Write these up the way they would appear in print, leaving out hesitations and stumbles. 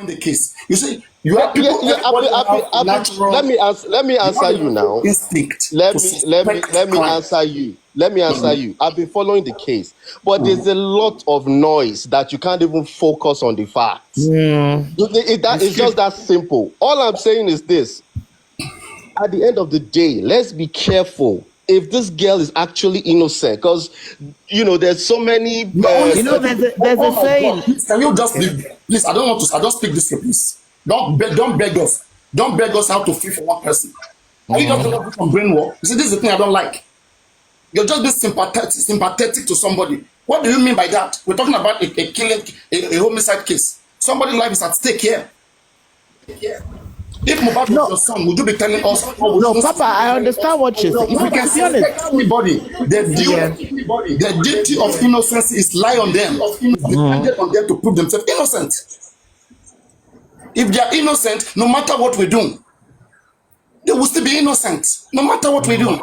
in the case. You see, you have people. Let me answer you now. Instinct. Let me answer you. Let me answer you. I've been following the case, but there's a lot of noise that you can't even focus on the facts. It's just that simple. All I'm saying is this: at the end of the day, let's be careful if this girl is actually innocent, because there's so many. There's a saying. Please, can you just please? I don't want to. I just speak this way, please. Don't beg us. Don't beg us how to feel for one person. Are you just going to do some brain work? You see, this is the thing I don't like. You're just being sympathetic to somebody. What do you mean by that? We're talking about a killing, a homicide case. Somebody's life is at stake here. If mohbad was your son, would you be telling us? No, Papa, I understand what you're saying. If we can see anybody, the duty of innocence is lie on them. Dependent on them to prove themselves innocent. If they are innocent, no matter what we do, they will still be innocent, no matter what we do.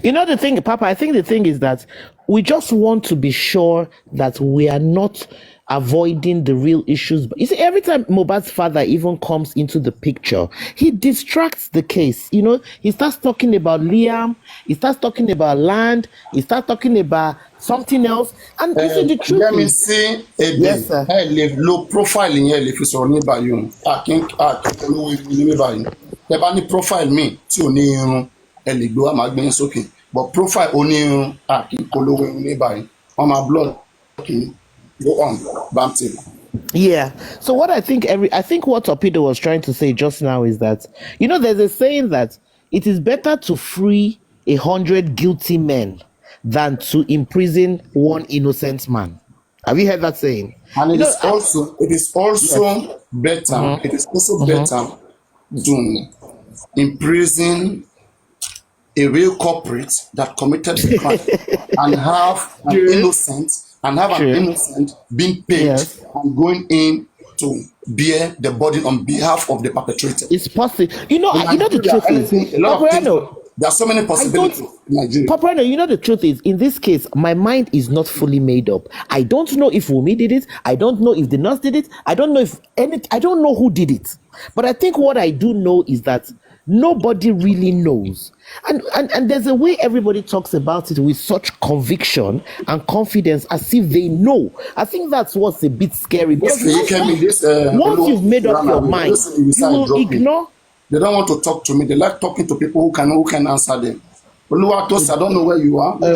You know the thing, Papa, I think the thing is that we just want to be sure that we are not avoiding the real issues. But you see, every time Mohbad's father even comes into the picture, he distracts the case. He starts talking about Liam, he starts talking about land, he starts talking about something else. And you see, the truth let me see yes, sir. Low profile in here if it's only by you. I think the profile me to but profile only on my blood. Okay. Go on, Bam TV. Yeah. So what I think what Torpedo was trying to say just now is that there's a saying that it is better to free 100 guilty men than to imprison one innocent man. Have you heard that saying? And it is also yes. better. It is also better to imprison a real culprit that committed the crime and have an innocent. And have an innocent being paid and going in to bear the burden on behalf of the perpetrator. It's possible. The truth is, there are so many possibilities in Nigeria. Paparaino, the truth is, in this case, my mind is not fully made up. I don't know if Wumi did it. I don't know if the nurse did it. I don't know I don't know who did it. But I think what I do know is that nobody really knows. And there's a way everybody talks about it with such conviction and confidence as if they know. I think that's what's a bit scary. Because once you've made up your mind, you will ignore. They don't want to talk to me. They like talking to people who can answer them. I don't know where you are. Bam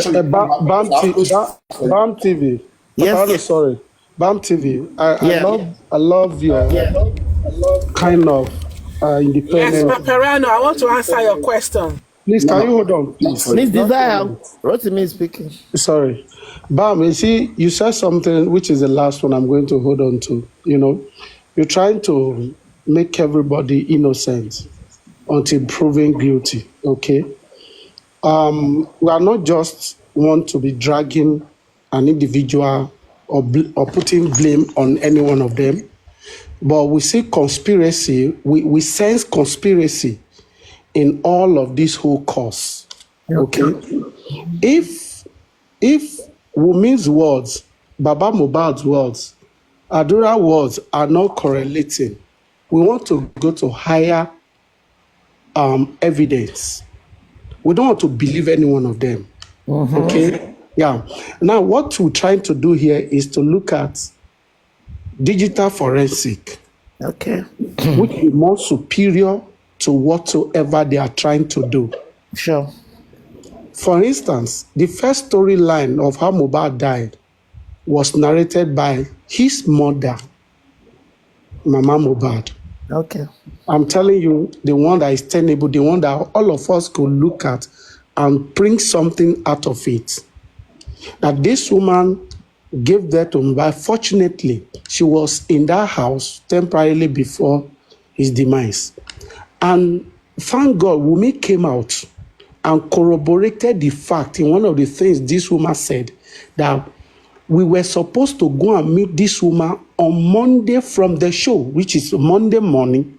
TV. Yes. Sorry. Bam TV. I love your kind of independent. Yes, Paparaino, I want to answer your question. Please, can you hold on? Please, Desire, Rotimi speaking. Sorry. Bam, you see, you said something which is the last one I'm going to hold on to. You're trying to make everybody innocent until proven guilty, okay? We are not just want to be dragging an individual or putting blame on any one of them, but we see conspiracy, we sense conspiracy in all of this whole cause, okay? If Wumi's words, Baba Mohbad's words, Adura words are not correlating, we want to go to higher evidence. We don't want to believe any one of them. Okay? Yeah. Now, what we're trying to do here is to look at digital forensic. Okay. Which is more superior to whatsoever they are trying to do. Sure. For instance, the first storyline of how Mohbad died was narrated by his mother, Mama Mohbad. Okay. I'm telling you, the one that is tenable, the one that all of us could look at and bring something out of it. That this woman gave birth to Mohbad. Fortunately, she was in that house temporarily before his demise. And thank God, Wumi came out and corroborated the fact in one of the things this woman said, that we were supposed to go and meet this woman on Monday from the show, which is Monday morning,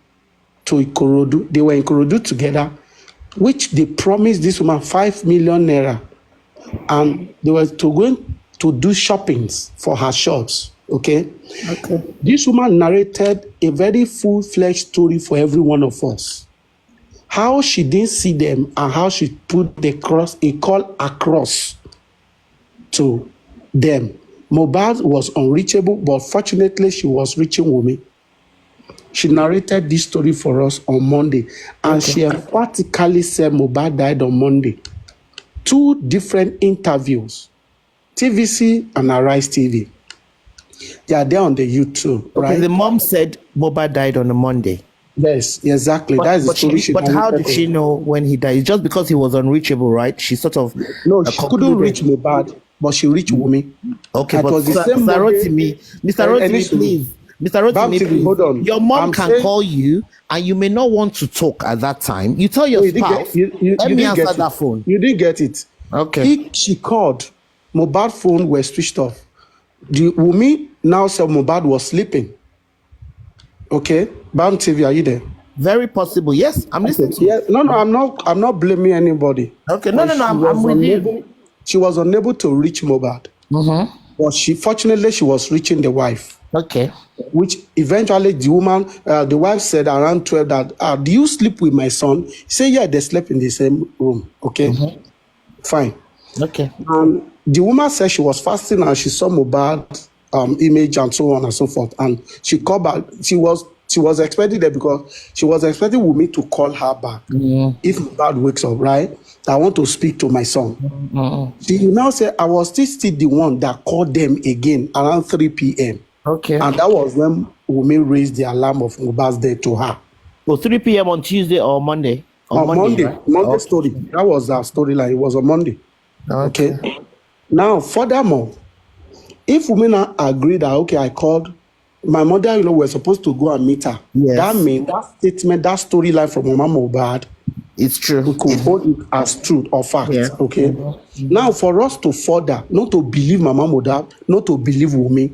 to Ikorodu. They were in Ikorodu together, which they promised this woman 5 million naira. And they were going to do shoppings for her shops, Okay? Okay. This woman narrated a very full-fledged story for every one of us. How she didn't see them and how she put a call across to them. Mohbad was unreachable, but fortunately she was reaching Wunmi. She narrated this story for us on Monday, and she emphatically said Mohbad died on Monday. 2 different interviews, TVC and Arise TV. They are there on the YouTube, right? Okay, the mom said Mohbad died on a Monday. Yes, exactly. That is the story she But how narrated. did she know when he died? It's just because he was unreachable, right? She sort of No, she couldn't reach Mohbad, but she reached Wunmi. Okay, It but was the same Mr. Monday. Mr. Rotimi, please. Mr. Rotimi, please. Hold on. Your mom I'm can saying- call you and you may not want to talk at that time. You tell your You didn't spouse, get- you let me didn't answer get that it. phone. You didn't get it. Okay. She called. Mohbad's phone was switched off. The Wunmi now said Mohbad was sleeping. Okay, Bam TV, are you there? Very possible. Yes, I'm listening to you. Yeah, no, I'm not blaming anybody. Okay, no, But she I'm was with you. unable- She was unable to reach Mohbad. But fortunately, she was reaching the wife. Okay. Which eventually the wife said around 12 that, do you sleep with my son? He said, yeah, they slept in the same room. Okay, fine. Okay. The woman said she was fasting and she saw Mohbad image and so on and so forth. And she called back. She was expecting that because she was expecting Wunmi to call her back. If Mohbad wakes up, right? I want to speak to my son. She now said, I was still the one that called them again around 3 p.m. Okay. And that was when Wunmi raised the alarm of Mohbad's death to her. So 3 p.m. on Tuesday or Monday? On Monday. Right? Monday Okay. story. That was our storyline. It was on Monday. Okay. Now, furthermore, if women now agree that, okay, I called, my mother-in-law was supposed to go and meet her. Yes. That means that statement, that storyline from Mama Mohbad, It's true. we could hold it as truth or fact. Yeah. Okay. Now, for us to further, not to believe Mama Mohbad, not to believe Wunmi,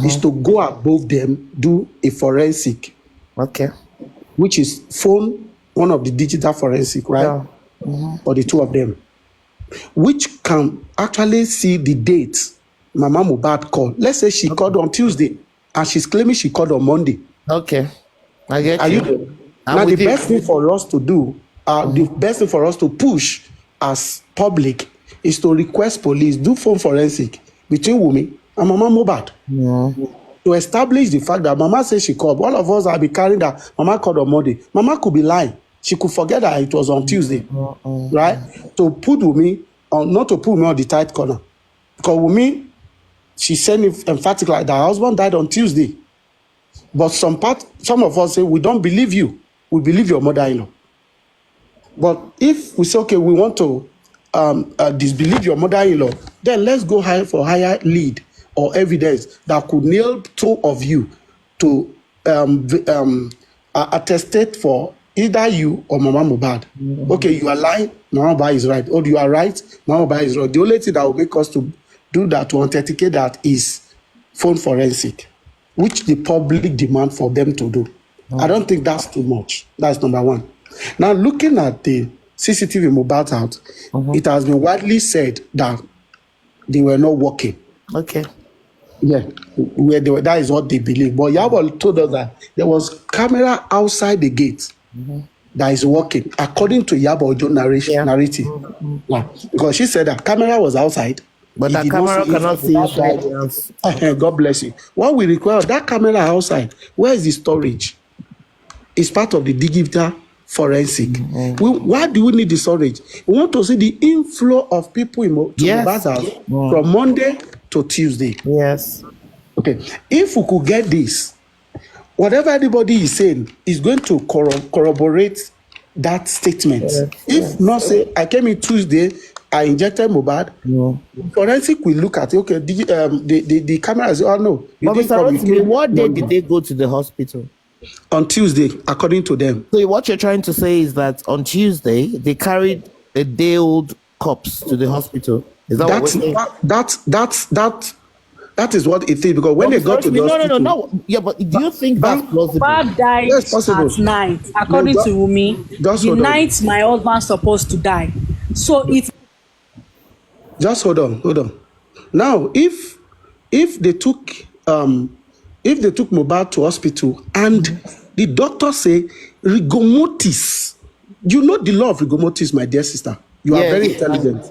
is to go above them, do a forensic, Okay. which is phone, one of the digital forensic, right? Yeah. For the 2 of them, which can actually see the date Mama Mohbad called. Let's say she called on Tuesday and she's claiming she called on Monday. Okay. I get Are you. you there? I'm Now, the with you. best thing for us to do, the best thing for us to push as public is to request police do phone forensic between Wunmi and Mama Mohbad. To establish the fact that Mama says she called. All of us are be carrying that Mama called on Monday. Mama could be lying. She could forget that it was on Tuesday, right? To put Wunmi on, not to put Wunmi on the tight corner. Because Wunmi, she said emphatically that her husband died on Tuesday. But some of us say, we don't believe you. We believe your mother-in-law. But if we say, okay, we want to disbelieve your mother-in-law, then let's go for higher lead or evidence that could nail 2 of you to attestate for either you or Mama Mohbad. Okay, you are lying, Mama Mohbad is right. Or you are right, Mama Mohbad is wrong. The only thing that will make us to do that, to authenticate that, is phone forensic, which the public demand for them to do. I don't think that's too much. That's number one. Now, looking at the CCTV Mohbad's house, it has been widely said that they were not working. Okay. Yeah, where they were, that is what they believe. But Yabo told us that there was camera outside the gate that is working, according to Yabo Ojo narrative. Yeah. Because she said that camera was outside. But He that did not camera see cannot see that inside died. the house. God bless you. What we require, that camera outside, where is the storage? It's part of the digital forensic. Why do we need the storage? We want to see the inflow of people to Mohbad's house from Monday to Tuesday. Yes. Okay. If we could get this, whatever anybody is saying is going to corroborate that statement. If not, say, I came in Tuesday, I injected Mohbad, forensic will look at it. Okay, the camera is, oh no. But Mr. Rotimi, what day did they go to the hospital? On Tuesday, according to them. So what you're trying to say is that on Tuesday, they carried a day-old corpse to the hospital. Is that what we're saying? That is what it is, because when they got to the hospital... No. Yeah, but do you think that's plausible? Mohbad died at night, according to Wunmi. The night my husband supposed to die. So it... Just hold on. Now, if they took if they took Mohbad to hospital and the doctor say rigor mortis, you know the law of rigor mortis, my dear sister. You are very intelligent.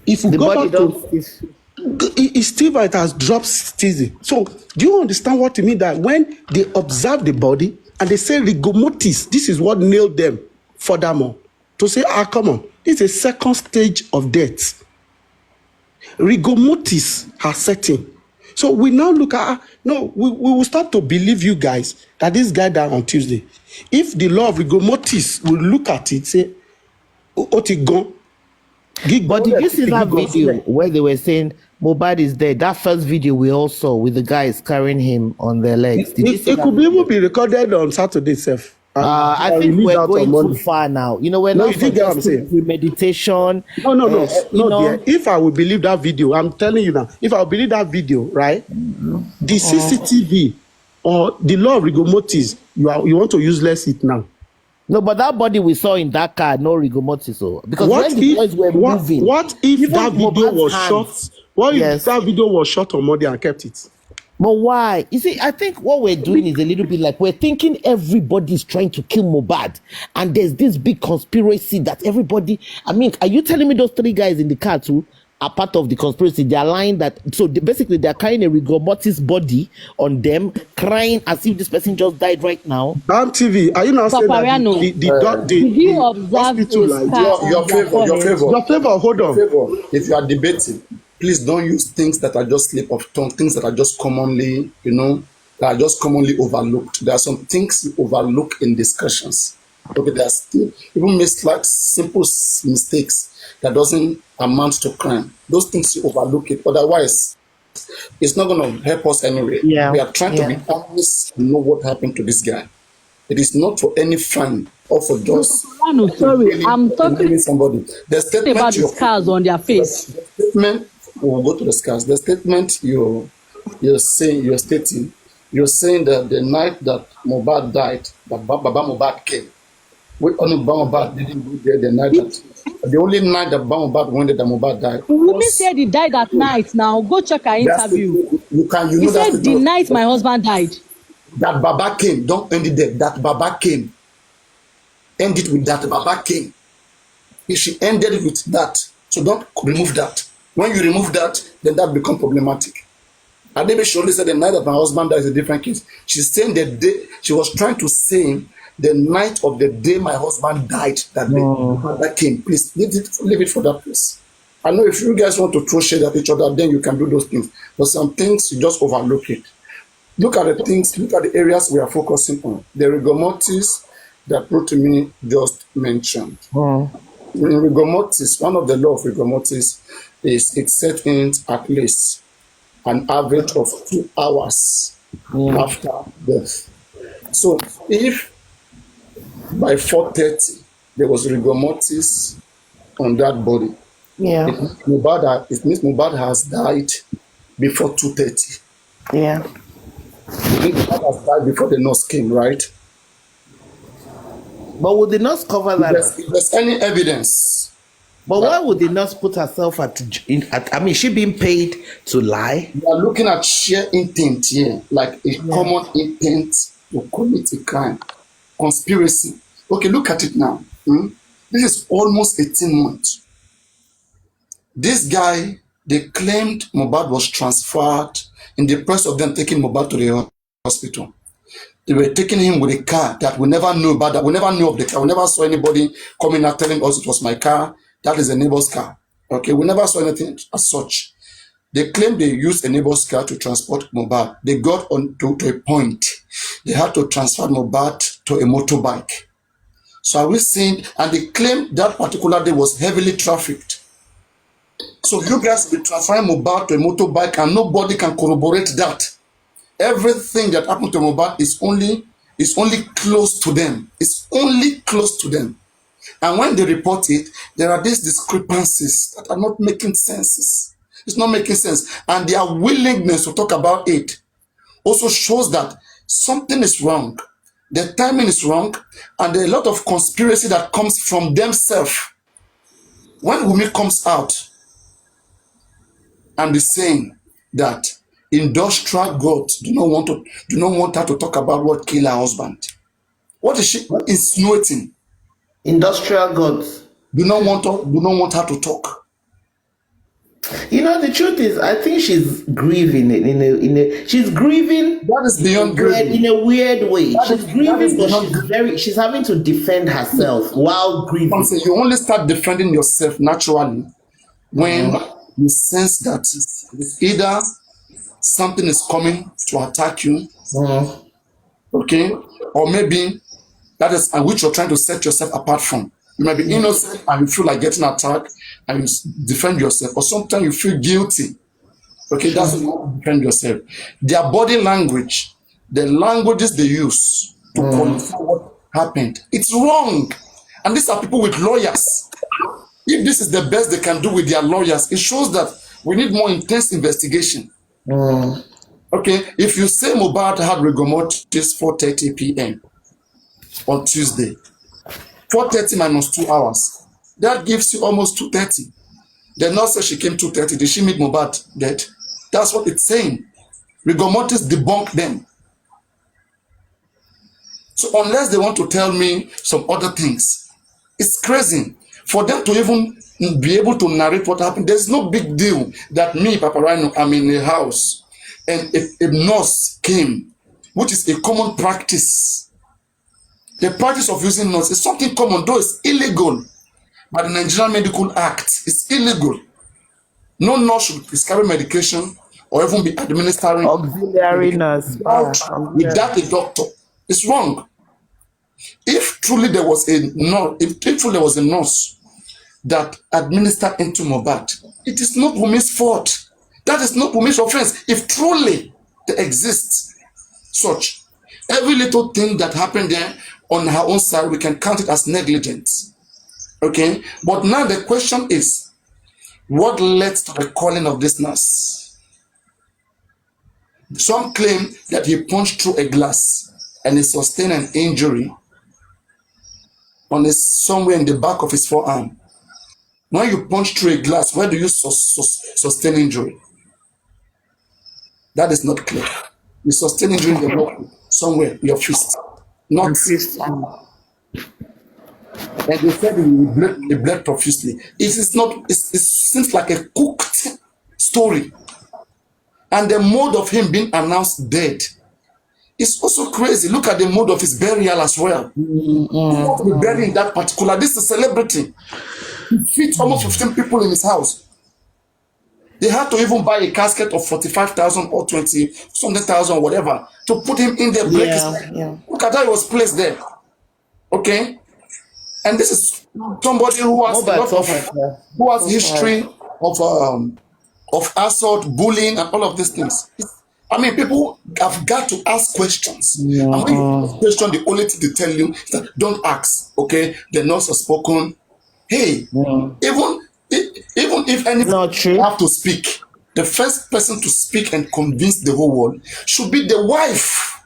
If we The go body back to Steve, it has dropped steady. So do you understand what it means that when they observe the body and they say rigor mortis, this is what nailed them furthermore to say, come on, this is a second stage of death. Rigor mortis has set in. So we now look at, no, we will start to believe you guys that this guy died on Tuesday. If the law of rigor mortis will look at it, say, Otigon. But did you see that video where they were saying Mohbad is dead? That first video we all saw with the guys carrying him on their legs. Did you see it could even be recorded on Saturday itself. I think we're going too far now. You know, we're not suggesting premeditation. No. Dear. If I would believe that video, I'm telling you now, if I would believe that video, right? The CCTV or the law of rigor mortis, you want to useless it now. No, but that body we saw in that car, no rigor mortis. So because when the boys were moving, what if that video was shot? What if that video was shot on Monday and kept it? But why? You see, I think what we're doing is a little bit like we're thinking everybody's trying to kill Mohbad, and there's this big conspiracy that everybody. I mean, are you telling me those three guys in the car too are part of the conspiracy? They're lying that. So basically, they're carrying a rigor mortis body on them, crying as if this person just died right now. Bam TV, are you not saying that did you observe your favor? Hold on. Favor. If you are debating, please don't use things that are just slip of tongue, things that are just commonly, that are just commonly overlooked. There are some things you overlook in discussions. Okay, there are still even like simple mistakes that doesn't amount to crime. Those things you overlook it. Otherwise, it's not going to help us anyway. Yeah. We are trying to be honest and know what happened to this guy. It is not for any fun or for just. Sorry, I'm talking somebody. The statement about the scars on their face. The statement. We'll go to the scars. The statement you're stating, you're saying that the night that Mohbad died, that Baba Mohbad came. We only Baba Mohbad didn't go there the night the only night that Baba Mohbad went there, that Mohbad died. Wumi said he died that night. Now go check her interview. He said the night my husband died. That Baba came. Don't end it there. That Baba came. End it with that Baba came. If she ended it with that, so don't remove that. When you remove that, then that becomes problematic. Adebe surely said the night that my husband died is a different case. She's saying the day, she was trying to say the night of the day my husband died, that day, that came. Please, leave it for that place. I know if you guys want to throw shade at each other, then you can do those things. But some things, you just overlook it. Look at the things, look at the areas we are focusing on. The rigor mortis that Rotimi just mentioned. In rigor mortis, one of the law of rigor mortis is it set in at least an average of 2 hours after death. So if by 4:30 there was rigor mortis on that body, it means Mohbad has died before 2:30. Yeah. It means Mohbad has died before the nurse came, right? But would the nurse cover that? If there's any evidence. But why would the nurse put herself I mean, she being paid to lie? We are looking at sheer intent here, like a common intent to commit a crime. Conspiracy. Okay, look at it now. This is almost 18 months. This guy, they claimed Mohbad was transferred in the process of them taking Mohbad to the hospital. They were taking him with a car that we never knew about, that we never knew of the car. We never saw anybody coming out telling us it was my car. That is a neighbor's car. Okay, we never saw anything as such. They claimed they used a neighbor's car to transport Mohbad. They got on to a point. They had to transfer Mohbad to a motorbike. So are we seeing, and they claimed that particular day was heavily trafficked. So you guys be transferring Mohbad to a motorbike and nobody can corroborate that. Everything that happened to Mohbad is only close to them. It's only close to them. And when they report it, there are these discrepancies that are not making sense. It's not making sense. And their willingness to talk about it also shows that something is wrong. The timing is wrong. And there are a lot of conspiracy that comes from themselves. When Wumi comes out and is saying that industrial gods do not want her to talk about what killed her husband. What is she insinuating? Industrial gods Do not want her to talk. You know, the truth is, I think she's grieving she's grieving. That is beyond grieving. In a weird way. She's grieving, but she's having to defend herself while grieving. You only start defending yourself naturally when you sense that either something is coming to attack you, okay, or maybe that is which you're trying to set yourself apart from. You might be innocent and you feel like getting attacked and you defend yourself, or sometimes you feel guilty. Okay, that's when you defend yourself. Their body language, the languages they use to qualify what happened, it's wrong. And these are people with lawyers. If this is the best they can do with their lawyers, it shows that we need more intense investigation. Okay, if you say Mohbad had rigor mortis 4:30 p.m. on Tuesday, 4:30 minus 2 hours, that gives you almost 2:30. The nurse says she came 2:30. Did she meet Mohbad dead? That's what it's saying. Rigor mortis debunk them. So unless they want to tell me some other things, it's crazy for them to even be able to narrate what happened. There's no big deal that me, paparaino, I'm in a house and a nurse came, which is a common practice. The practice of using nurse is something common, though it's illegal by the Nigerian Medical Act. It's illegal. No nurse should prescribe medication or even be administering auxiliary nurse without a doctor. It's wrong. If truly there was a nurse, if truly there was a nurse that administered into Mohbad, it is not Wumi's fault. That is not Wumi's offense. If truly there exists such, every little thing that happened there on her own side, we can count it as negligence. Okay? But now the question is, what led to the calling of this nurse? Some claim that he punched through a glass and he sustained an injury on somewhere in the back of his forearm. When you punch through a glass, where do you sustain injury? That is not clear. You sustain injury in your back, somewhere, your fist. Not fist. And they said he bled profusely. It is not, it seems like a cooked story. And the mode of him being announced dead is also crazy. Look at the mode of his burial as well. He wants to be buried in that particular. This is a celebrity. He fits almost 15 people in his house. They had to even buy a casket of 45,000 or 20 something thousand, whatever, to put him in there. Look at how he was placed there. Okay, and this is somebody who has who has history of assault, bullying, and all of these things. I mean, people have got to ask questions. And when you ask questions, the only thing they tell you is that don't ask. Okay, the nurse has spoken. Hey, even if anybody have to speak, the first person to speak and convince the whole world should be the wife.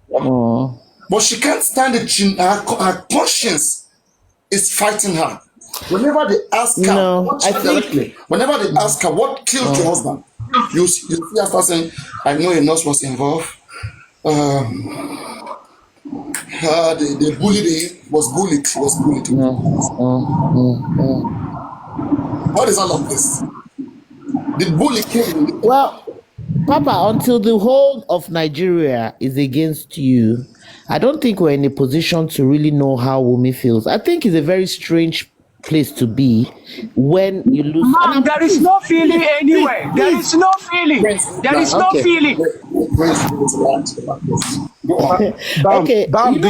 But she can't stand it. Her conscience is fighting her. Whenever they ask her, whenever they ask her what killed your husband, you see her start saying, I know a nurse was involved. The bully was bullied. He was bullied. What is all of this? The bully came. Well, Papa, until the whole of Nigeria is against you, I don't think we're in a position to really know how Wumi feels. I think it's a very strange place to be when you lose. Mom, there is no feeling anywhere. There is no feeling. There is no feeling. Okay, Bam,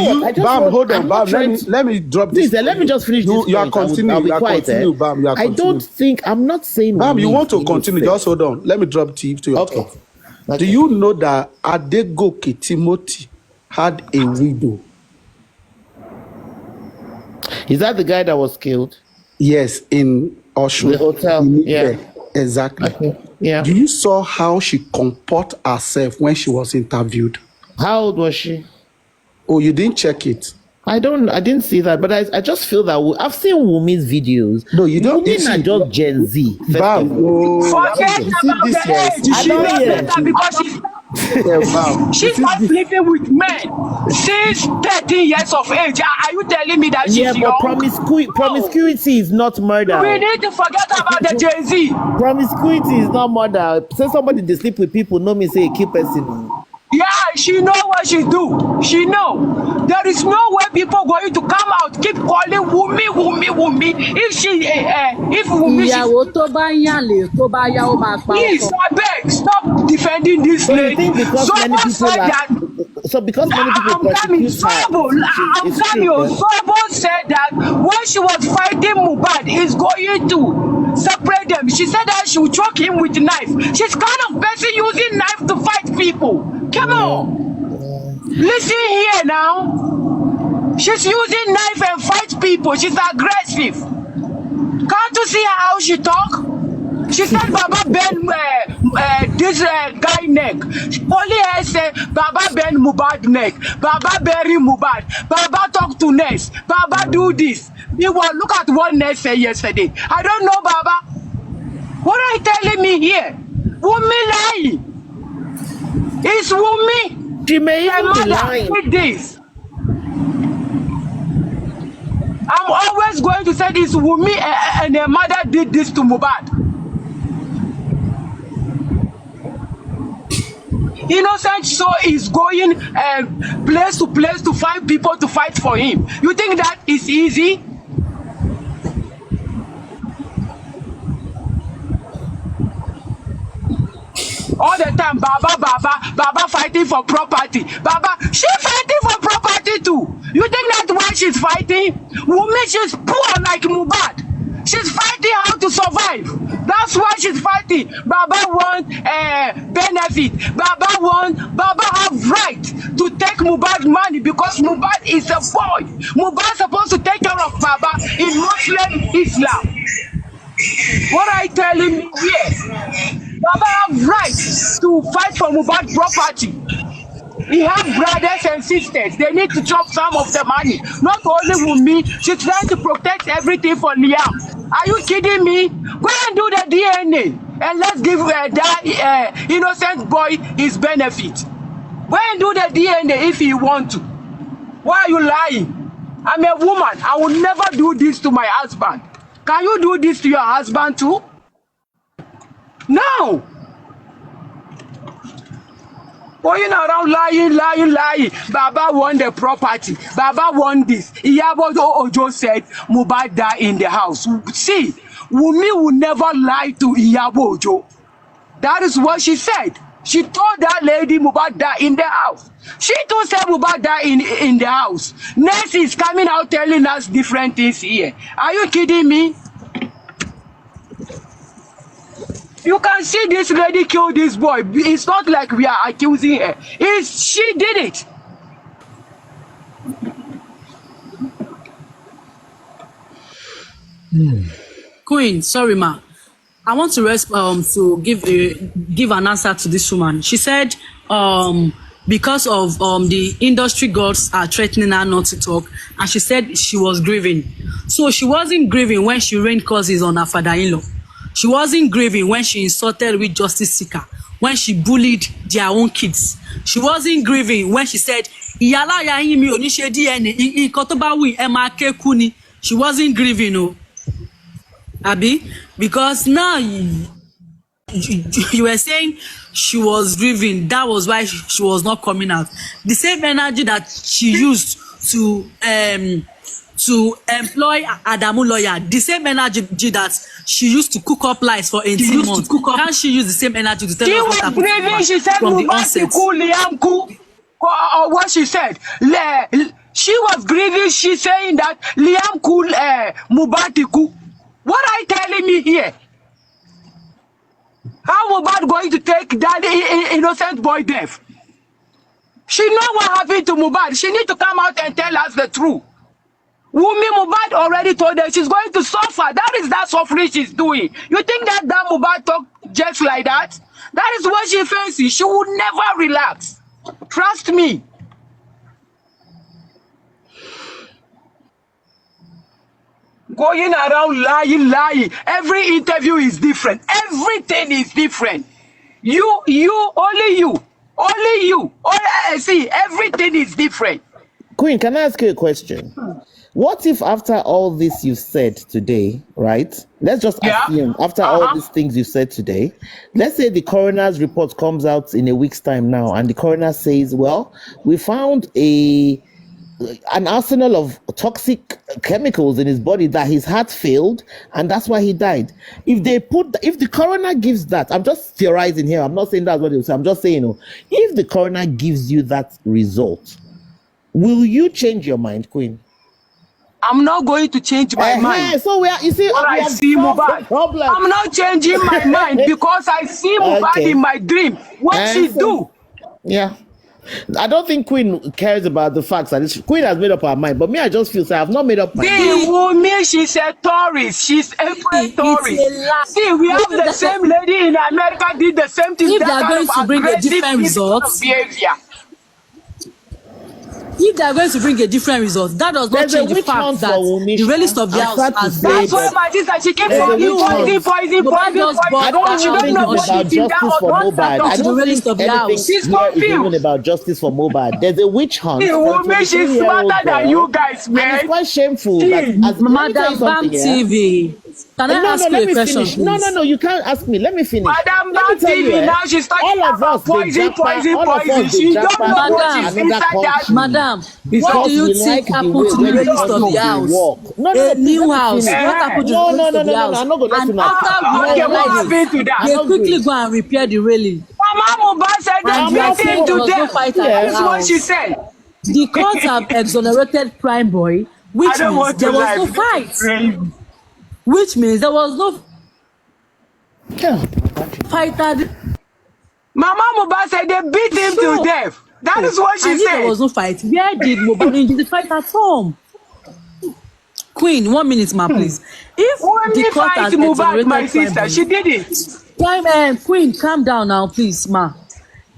hold on, Bam. Let me drop this. Please, let me just finish this. You are continuing. You are continuing, Bam. You are I continuing. don't think I'm not saying. Bam, you want to continue? Just hold on. Let me drop to your talk. Do you know that Adegoke Timothy had a widow? Is that the guy that was killed? Yes, in Oshun. The hotel. Yeah. Exactly. Okay. Yeah. Do you saw how she comport herself when she was interviewed? How old was she? Oh, you didn't check it? I didn't see that, but I just feel that I've seen Wumi's videos. No, you don't. Wumi not just Gen Z. Bam. Forget You see about this the age. I She don't knows hear. better because Bam. she's not sleeping with men since 13 years of age. Are you telling me that she's Yeah, but young? promiscuity is not murder. We need to forget about the Gen Z. Promiscuity is not murder. Say somebody they sleep with people, no me say keep person. Yeah, she know what she do. She know. There is no way people going to come out keep calling Wumi. If she, if Wumi, ìyàwó tó bá ń yàlè tó bá yá ó máa pa please, ọkọ. I beg, stop defending this So you lady. think because many Someone people said are that. so because many people I'm coming. prosecute her, I'm coming. Someone said that when she was fighting Mohbad, he's going to separate them. She said that she would choke him with a knife. She's kind of person using knife to fight people. Come on. Listen here now. She's using knife and fight people. She's aggressive. Can't you see how she talk? She said Baba Ben this guy neck. Only her say Baba Ben Mohbad neck. Baba bury Mohbad. Baba talk to Ness. Baba do this. Look at what Ness said yesterday. I don't know Baba. What are you telling me here? Wumi lie. It's Wumi. she may My even be mother lying. did this. I'm always going to say this Wumi and her mother did this to Mohbad. Innocent so is going place to place to find people to fight for him. You think that is easy? All the time, Baba fighting for property. Baba, she fighting for property too. You think that's why she's fighting? Woman, she's poor like Mohbad. She's fighting how to survive. That's why she's fighting. Baba want benefit. Baba have right to take Mohbad's money because Mohbad is a boy. Mohbad supposed to take care of Baba in Muslim Islam. What are you telling me here? Baba have right to fight for Mohbad property. He have brothers and sisters. They need to chop some of the money. Not only Wunmi, she's trying to protect everything for Liam. Are you kidding me? Go and do the DNA and let's give that innocent boy his benefit. Go and do the DNA if you want to. Why are you lying? I'm a woman. I will never do this to my husband. Can you do this to your husband too? No. Going around lying. Baba won the property. Baba won this. Iyabo Ojo said Mohbad died in the house. See, Wunmi will never lie to Iyabo Ojo. That is what she said. She told that lady Mohbad died in the house. She too said Mohbad died in the house. Next is coming out telling us different things here. Are you kidding me? You can see this lady kill this boy. It's not like we are accusing her. She did it. Queen, sorry ma. I want to give an answer to this woman. She said because of the industry gods are threatening her not to talk, and she said she was grieving. So she wasn't grieving when she rained curses on her father-in-law. She wasn't grieving when she insulted with justice seeker, when she bullied their own kids. She wasn't grieving when she said, "Iyala ya yin mi ò ní ṣe DNA, nǹkan tó bá wí ẹ máa ké kú ni." She wasn't grieving, no. Abi, because now you were saying she was grieving. That was why she was not coming out. The same energy that she used to employ Adamu lawyer, the same energy that she used to cook up lies for 18 months. Can't she use the same energy to tell us what happened She was grieving. She said from the onset? Or what she said. She was grieving. She's saying that Liam cool Mubatiku. What are you telling me here? How Mohbad going to take that innocent boy death? She know what happened to Mohbad. She need to come out and tell us the truth. Wunmi Mohbad already told her she's going to suffer. That is that suffering she's doing. You think that Mohbad talk just like that? That is what she faces. She would never relax. Trust me. going around lying. Every interview is different. Everything is different. Only you. See, everything is different. Queen, can I ask you a question? What if after all this you said today, right? Let's just Yeah. assume after all these things you said today, let's say the coroner's report comes out in a week's time now, and the coroner says, well, we found an arsenal of toxic chemicals in his body that his heart failed, and that's why he died. If the coroner gives that, I'm just theorizing here, I'm not saying that's what he'll say, I'm just saying, if the coroner gives you that result, will you change your mind, Queen? I'm not going to change my mind. So you see, when I see Mohbad, I'm not changing my mind because I see Mohbad in my dream. What she do? Yeah. I don't think Queen cares about the facts. Queen has made up her mind, but me, I just feel I've not made up my mind. The woman, she's a tourist. She's a tourist. See, we have the same lady in America did the same thing. If they are going to bring a different result, if they are going to bring a different result, that does not change the fact that the realist of the house has that's why my sister, she keeps saying poison. I don't even think it's about justice for Mohbad. I don't think anything here is even about justice for Mohbad. There's a witch hunt. The woman, she's smarter than you guys, man. And it's quite shameful. Madam Bam TV. Can I ask you a question, please? No, you can't ask me. Let me finish. Madam Bam TV, now she's talking about poison. She don't know what is inside that. Madam, what do you think happened to the realist of the house? A new house. What happened to the realist of the house? And after we they quickly go and repair the railing. Mama Mohbad said that nothing to them. That's what she said. The courts have exonerated Prime Boy, which means there was no fight. Which means there was no fight. Mama Mohbad said they beat him to death. That is what she said. There was no fight. Where did Mohbad the fight at home? Queen, 1 minute, ma, please. If the court has Mohbad, my sister, she did it. Queen, calm down now, please, ma.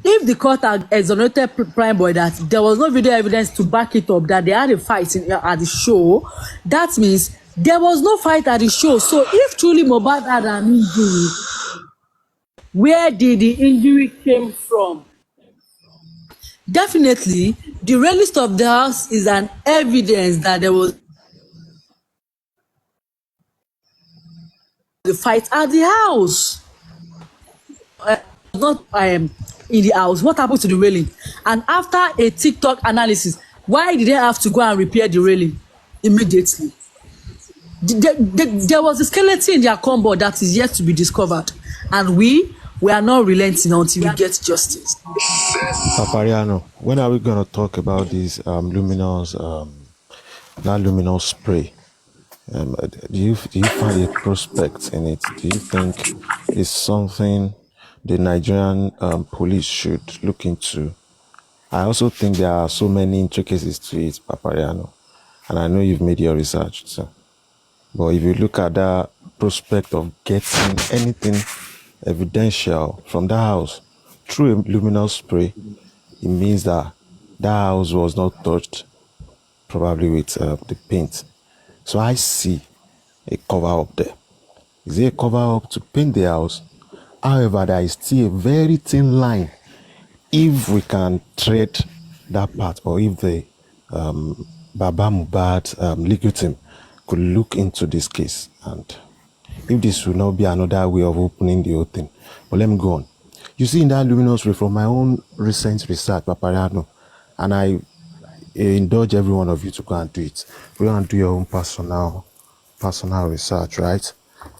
If the court had exonerated Prime Boy that there was no video evidence to back it up that they had a fight at the show, that means there was no fight at the show. So if truly Mohbad had an injury, where did the injury came from? Definitely, the realist of the house is an evidence that there was the fight at the house. Not in the house. What happened to the railing? And after a TikTok analysis, why did they have to go and repair the railing immediately? There was a skeleton in their combo that is yet to be discovered, and we are not relenting until we get justice. Paparaino, when are we going to talk about these luminous spray? Do you find a prospect in it? Do you think it's something the Nigerian police should look into? I also think there are so many intricacies to it, Paparaino, and I know you've made your research too. But if you look at the prospect of getting anything evidential from that house through a luminous spray, it means that that house was not touched, probably with the paint. So I see a cover up there. Is it a cover up to paint the house? However, there is still a very thin line. If we can tread that part, or if the Baba Mohbad legal team could look into this case, and if this will not be another way of opening the whole thing. But let me go on. You see, in that luminous ray, from my own recent research, Paparaino, and I indulge every one of you to go and do it. Go and do your own personal research, right?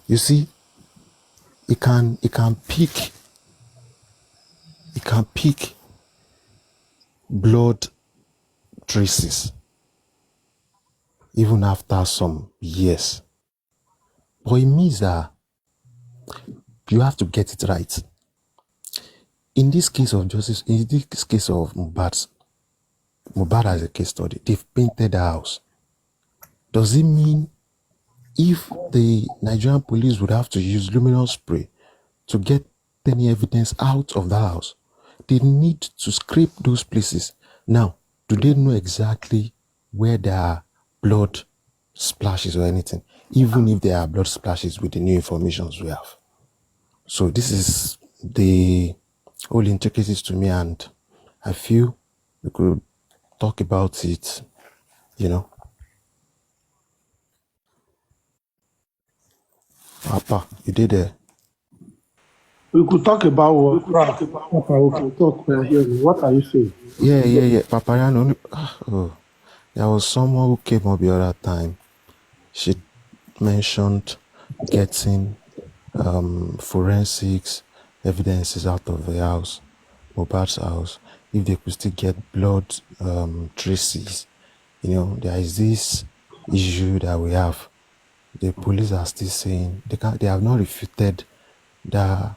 You see, it can pick blood traces even after some years. But it means that you have to get it right. In this case of justice, in this case of Mohbad as a case study, they've painted the house. Does it mean if the Nigerian police would have to use luminous spray to get any evidence out of the house, they need to scrape those places? Now, do they know exactly where there are blood splashes or anything, even if there are blood splashes with the new information we have. So this is the whole intricacies to me, and I feel we could talk about it, you know. Papa, you did there. We could talk about what? Papa, we can talk. We're here. What are you saying? Yeah. Paparaino. Oh, there was someone who came up the other time. She mentioned getting forensics evidences out of the house, mohbad's house, if they could still get blood traces. You know, there is this issue that we have. The police are still saying they have not refuted the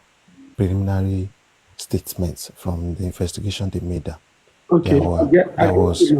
preliminary statements from the investigation they made. Okay. There was